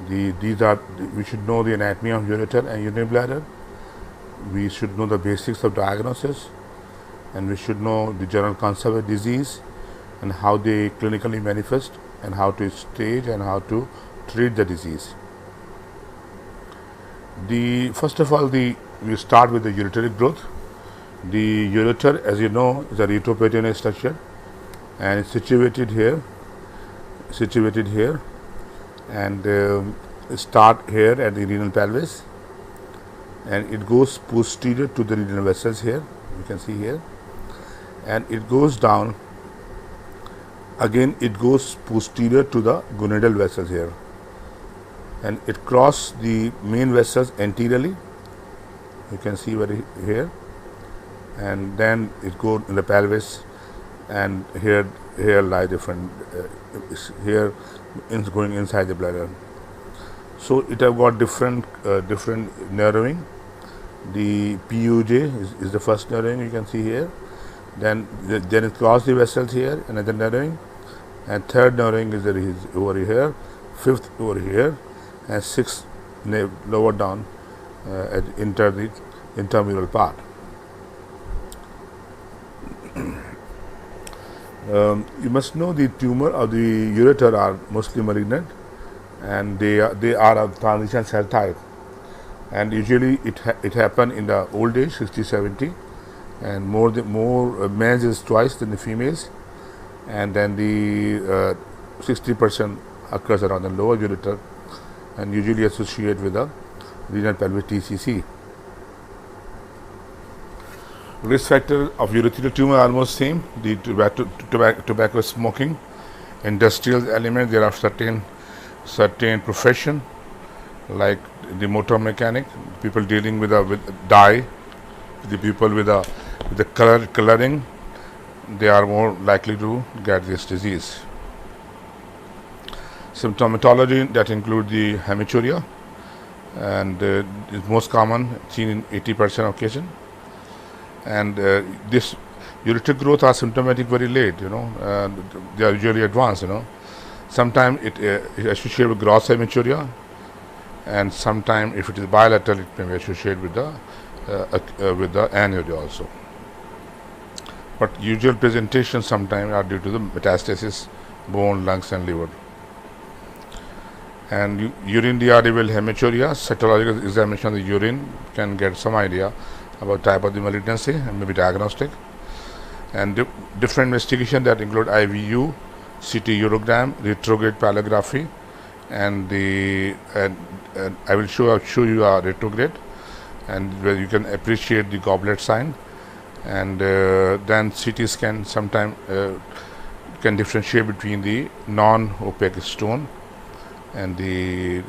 We should know the anatomy of ureter and urinary bladder. We should know the basics of diagnosis, and we should know the general concept of disease and how they clinically manifest and how to stage and how to treat the disease. First of all, we start with the ureteric growth. The ureter, as you know, is a retroperitoneal structure, and it's situated here, and start here at the renal pelvis, and it goes posterior to the renal vessels here. You can see here, and it goes down. Again, it goes posterior to the gonadal vessels here, and it crosses the main vessels anteriorly. You can see here, and then it goes in the pelvis, and here lie different here is going inside the bladder. So it have got different narrowing. The PUJ is the first narrowing you can see here. Then it crosses the vessels here, another narrowing, and third narrowing is over here, fifth over here, and sixth lower down at the intramural part. You must know the tumor of the ureter are mostly malignant, and they are of transition cell type, and usually it happen in the old age, 60-70, and more males is twice than the females, and then the 60% occurs around the lower ureter, and usually associated with the renal pelvic TCC. Risk factor of urothelial tumor are almost same. The tobacco smoking, industrial element. There are certain profession like the motor mechanic, people dealing with dye, the people with the coloring, they are more likely to get this disease. Symptomatology that include the hematuria, and is most common, seen in 80% of cases. And this ureteric growth are symptomatic very late, they are usually advanced, Sometimes it is associated with gross hematuria, and sometimes if it is bilateral, it may be associated with the anuria also. But usual presentations sometimes are due to the metastasis, bone, lungs, and liver. And urine dearrhyval hematuria, cytological examination of the urine can get some idea about type of the malignancy and maybe diagnostic. And different investigation that include IVU, CT urogram, retrograde palligraphy, and I will show you a retrograde, and where you can appreciate the goblet sign, and then CT scan sometime can differentiate between the non-opaque stone, and the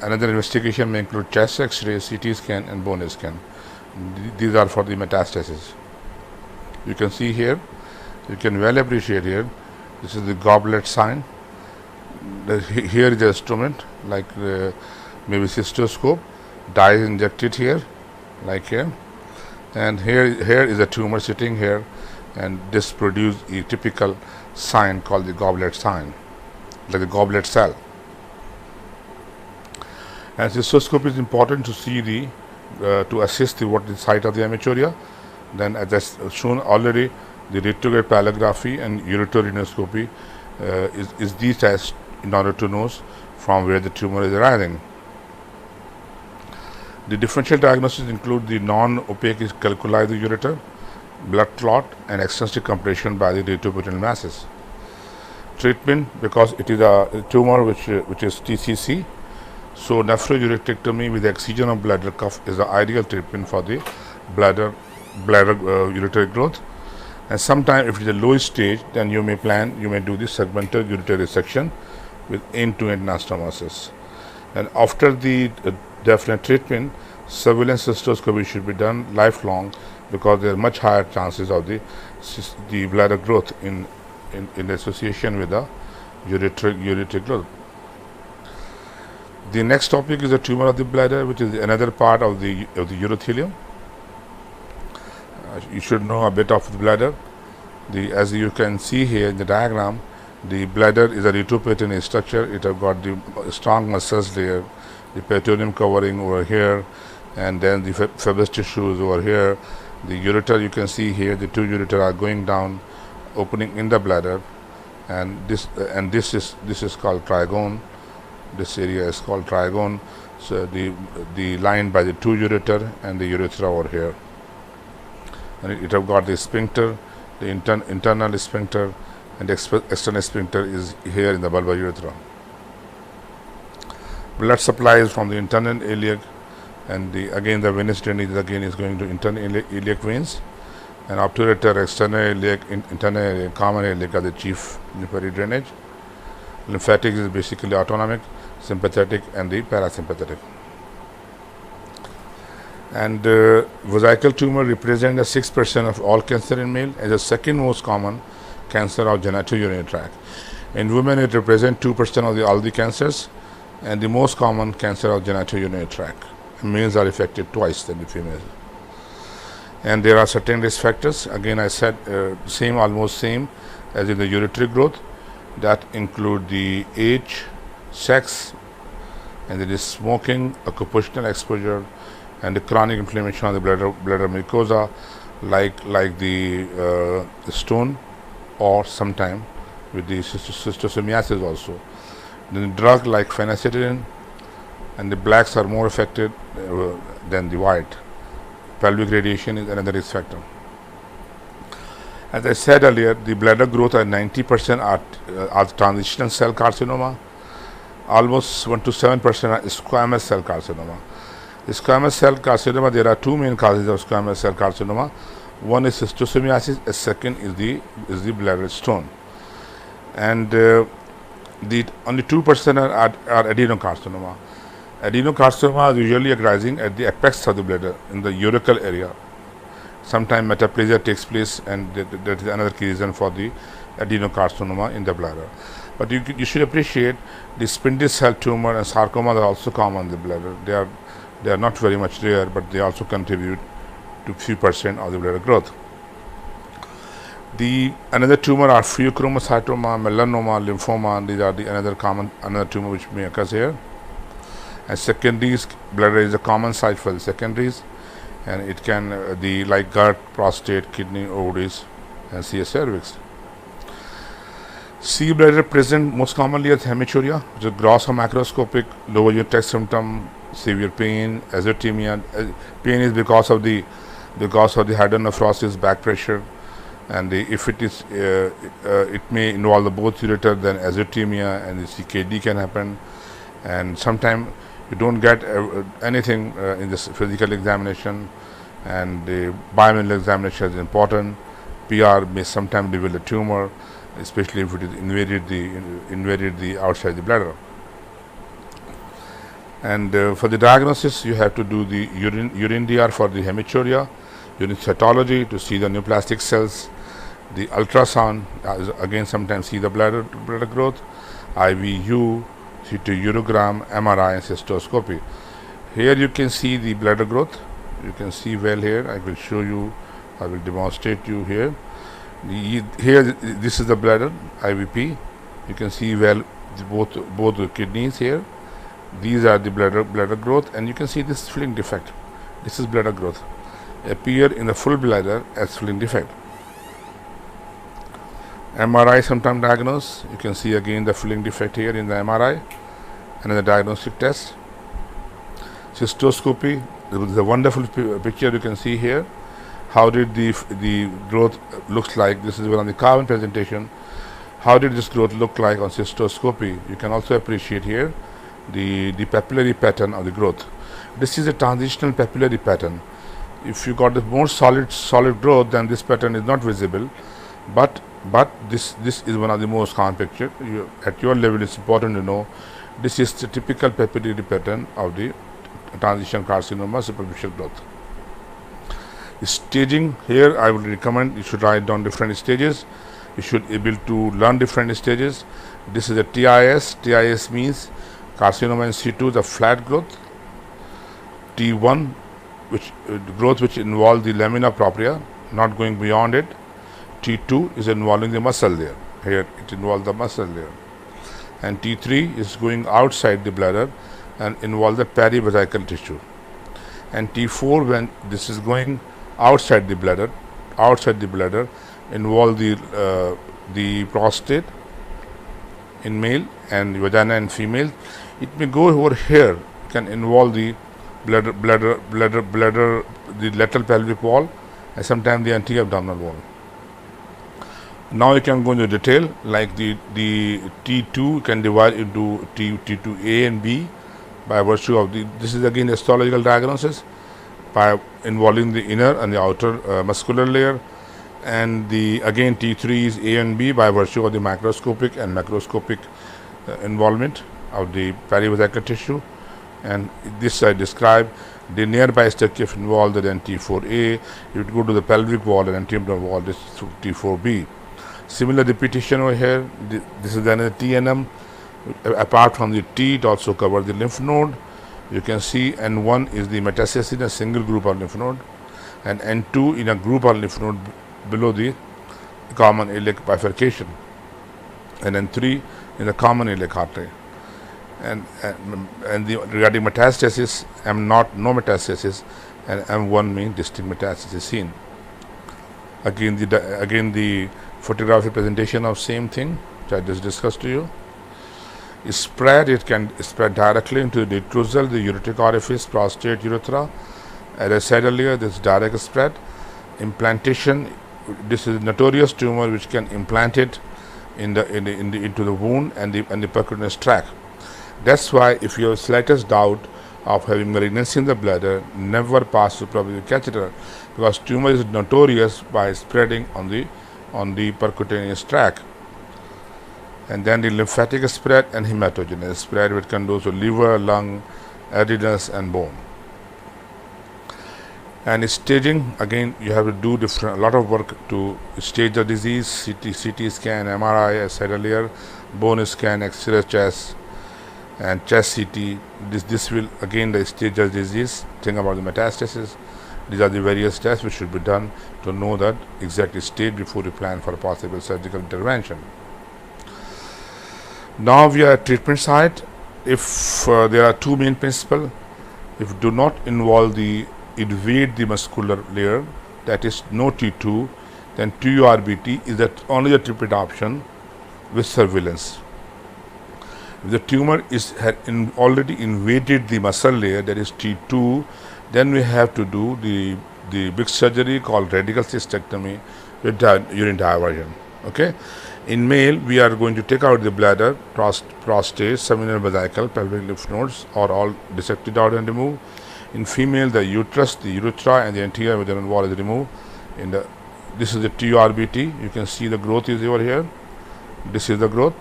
another investigation may include chest X-ray, CT scan, and bone scan. These are for the metastasis. You can see here, you can well appreciate here, this is the goblet sign. Here is the instrument, like maybe cystoscope, dye is injected here, like here, and here is a tumor sitting here, and this produces a typical sign called the goblet sign, like the goblet cell. And cystoscope is important to see to assess what the site of the hematuria. Then, as I shown already, the retrograde palligraphy and ureteroscopy is the test in order to know from where the tumor is arising. The differential diagnosis include the non-opaque calculi of the ureter, blood clot, and extensive compression by the retroperitoneal masses. Treatment, because it is a tumor which is TCC, so nephroureterectomy with excision of bladder cuff is the ideal treatment for the bladder ureteric growth. And sometimes if it is a low stage, then you may do the segmental ureter resection with end-to-end anastomosis. And after the definite treatment, surveillance cystoscopy should be done lifelong, because there are much higher chances of the bladder growth in association with the ureteric growth. The next topic is the tumor of the bladder, which is another part of the urothelium. You should know a bit of the bladder. As you can see here in the diagram, The bladder is a retroperitoneal structure. It have got the strong muscles there, the peritoneum covering over here, and then the fibrous tissues over here. The ureter, you can see here, the two ureter are going down, opening in the bladder, and this is called trigone. This area is called trigone. So the line by the two ureter and the urethra over here, and it have got the sphincter, the internal sphincter, and the external sphincter is here in the bulbar urethra. Blood supply is from the internal iliac, and again the venous drainage again is going to internal iliac veins, and obturator, external iliac, internal iliac, common iliac are the chief lymphatic drainage. Lymphatic is basically autonomic, sympathetic, and the parasympathetic. And vesical tumor represents 6% of all cancer in male, as the second most common cancer of genitourinary tract. In women, it represents 2% of all the cancers, and the most common cancer of genitourinary tract. Males are affected twice than the females. And there are certain risk factors. Again, I said almost same as in the ureteric growth. That include the age, sex, and there is smoking, occupational exposure, and the chronic inflammation of the bladder mucosa, like the stone, or sometime with the schistosomiasis also. Then drug like phenacetin, and the blacks are more affected than the white. Pelvic radiation is another risk factor. As I said earlier, the bladder growth are 90% are transitional cell carcinoma. Almost 1 to 7% are squamous cell carcinoma. The squamous cell carcinoma, there are two main causes of squamous cell carcinoma. One is schistosomiasis, a second is the bladder stone. And only 2% are adenocarcinoma. Adenocarcinoma is usually arising at the apex of the bladder in the urethral area. Sometimes metaplasia takes place, and that is another key reason for the adenocarcinoma in the bladder. But you should appreciate the spindle cell tumor and sarcoma are also common in the bladder. They are not very much rare, but they also contribute to few percent of the bladder growth. Another tumor are pheochromocytoma, melanoma, lymphoma. These are another tumor which may occur here. And secondaries, bladder is a common site for the secondaries, and it can like gut, prostate, kidney, ovaries, and CS cervix. C bladder present most commonly as hematuria, which is gross or macroscopic, lower GI symptom, severe pain, azotemia. Pain is because of the hydronephrosis, back pressure, and if it is it may involve both ureter, then azotemia and the CKD can happen. And sometimes you don't get anything in this physical examination, and the biomineral examination is important. PR may sometimes reveal a tumor, especially if it is invaded the outside the bladder. And for the diagnosis, you have to do the urine DR for the hematuria, urine cytology to see the neoplastic cells, the ultrasound again sometimes see the bladder growth, IVU, CT urogram, MRI, and cystoscopy. Here you can see the bladder growth. You can see well here. I will show you. I will demonstrate you here. Here this is the bladder IVP. You can see well both the kidneys here. These are the bladder growth, and you can see this filling defect. This is bladder growth. Appear in the full bladder as filling defect. MRI sometimes diagnose. You can see again the filling defect here in the MRI, another diagnostic test. Cystoscopy, the wonderful picture you can see here. How did the growth looks like? This is one of the carbon presentation. How did this growth look like on cystoscopy? You can also appreciate here the papillary pattern of the growth. This is a transitional papillary pattern. If you got the more solid growth, then this pattern is not visible, but this is one of the most common picture. At your level, it's important to know this is the typical papillary pattern of the transition carcinoma superficial growth. The staging here, I would recommend you should write down different stages. You should be able to learn different stages. This is a TIS. TIS means carcinoma in situ, the flat growth. T1, which growth which involves the lamina propria, not going beyond it. T2 is involving the muscle there. here it involves the muscle layer, and T3 is going outside the bladder and involve the perivesical tissue, and T4, when this is going outside the bladder, involve the prostate in male and vagina in female. It may go over here, can involve the bladder, the lateral pelvic wall, and sometimes the anterior abdominal wall. Now you can go into detail, like the T2 can divide into T2A and B by virtue of this is again histological diagnosis by involving the inner and the outer muscular layer, and the again T3 is A and B by virtue of the microscopic and macroscopic involvement of the perivesical tissue, and this I describe the nearby structure if involved, then T4A. If it go to the pelvic wall and anterior wall, this is T4B. Similar repetition over here. This is then a TNM. Apart from the T, it also covers the lymph node. You can see N1 is the metastasis in a single group of lymph node, and N2 in a group of lymph node below the common iliac bifurcation, and N3 in the common iliac artery. And regarding metastasis, M0 no metastasis, and M1 means distinct metastasis seen. Again the photographic presentation of same thing which I just discussed to you. It can spread directly into the detrusal, the ureteric orifice, prostate, urethra. As I said earlier, this direct spread. Implantation, this is a notorious tumor which can implant it into the wound and the percutaneous tract. That's why if you have slightest doubt of having malignancy in the bladder, never pass the suprapubic catheter, because tumor is notorious by spreading on the percutaneous tract. And then the lymphatic spread and hematogenous spread, which can do to liver, lung, adrenals, and bone. And staging, again, you have to do a lot of work to stage the disease. CT scan, MRI, as said earlier, bone scan, X-ray chest, and chest CT. This will again the stage the disease. Think about the metastasis. These are the various tests which should be done to know that exactly stage before you plan for a possible surgical intervention. Now we are at treatment side. If there are two main principles, if do not invade the muscular layer, that is no T2, then TURBT is only the treatment option with surveillance. If the tumor had already invaded the muscle layer, that is T2, then we have to do the big surgery called radical cystectomy with urine diversion. Okay. In male, we are going to take out the bladder, prostate, seminal vesicle, pelvic lymph nodes are all dissected out and removed. In female, the uterus, the urethra, and the anterior vaginal wall is removed. This is the TURBT. You can see the growth is over here. This is the growth.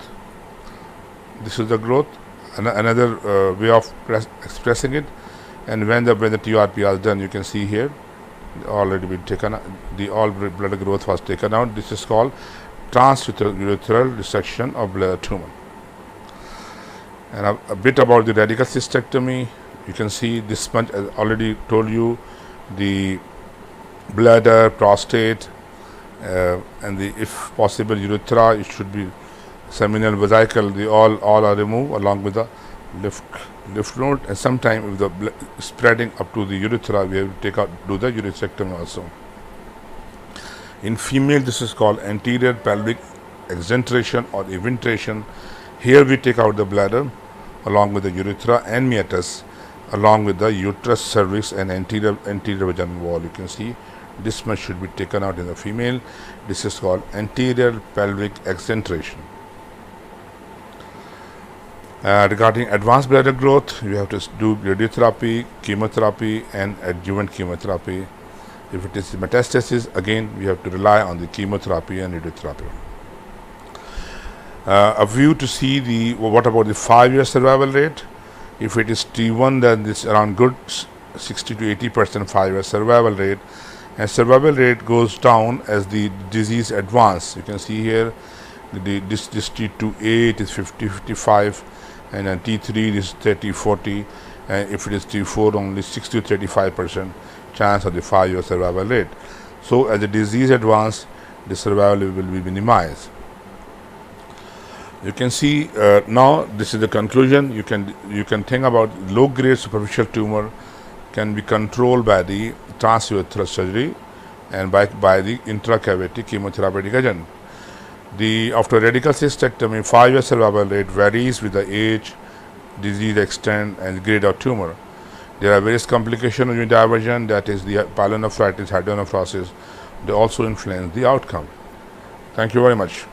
This is the growth. Another way of expressing it. And when the TURP is done, you can see here already been taken. The all bladder growth was taken out. This is called transurethral resection of bladder tumor. And a bit about the radical cystectomy. You can see this much, as already told you, the bladder, prostate, and if possible urethra. It should be seminal vesicle. They all are removed along with the lymph node, and sometimes if the spreading up to the urethra, we have to do the urethrectomy also. In female, this is called anterior pelvic exentration or eventration. Here we take out the bladder along with the urethra and meatus, along with the uterus, cervix, and anterior vaginal wall. You can see this much should be taken out in the female. This is called anterior pelvic exentration. Regarding advanced bladder growth, you have to do radiotherapy, chemotherapy, and adjuvant chemotherapy. If it is metastasis, again we have to rely on the chemotherapy and radiotherapy. A view to see what about the 5-year survival rate. If it is T1, then this around good 60 to 80% 5-year survival rate, and survival rate goes down as the disease advances. You can see here this T2A it is 50-55, and then T3 is 30-40, and if it is T4, only 60 to 35% chance of the 5-year survival rate. So as the disease advances, the survival will be minimized. You can see now this is the conclusion. You can think about low grade superficial tumor can be controlled by the transurethral surgery and by the intracavity chemotherapeutic agent. The after radical cystectomy, 5-year survival rate varies with the age, disease extent, and grade of tumor. There are various complications of diversion, that is the pyelonephritis, hydronephrosis. They also influence the outcome. Thank you very much.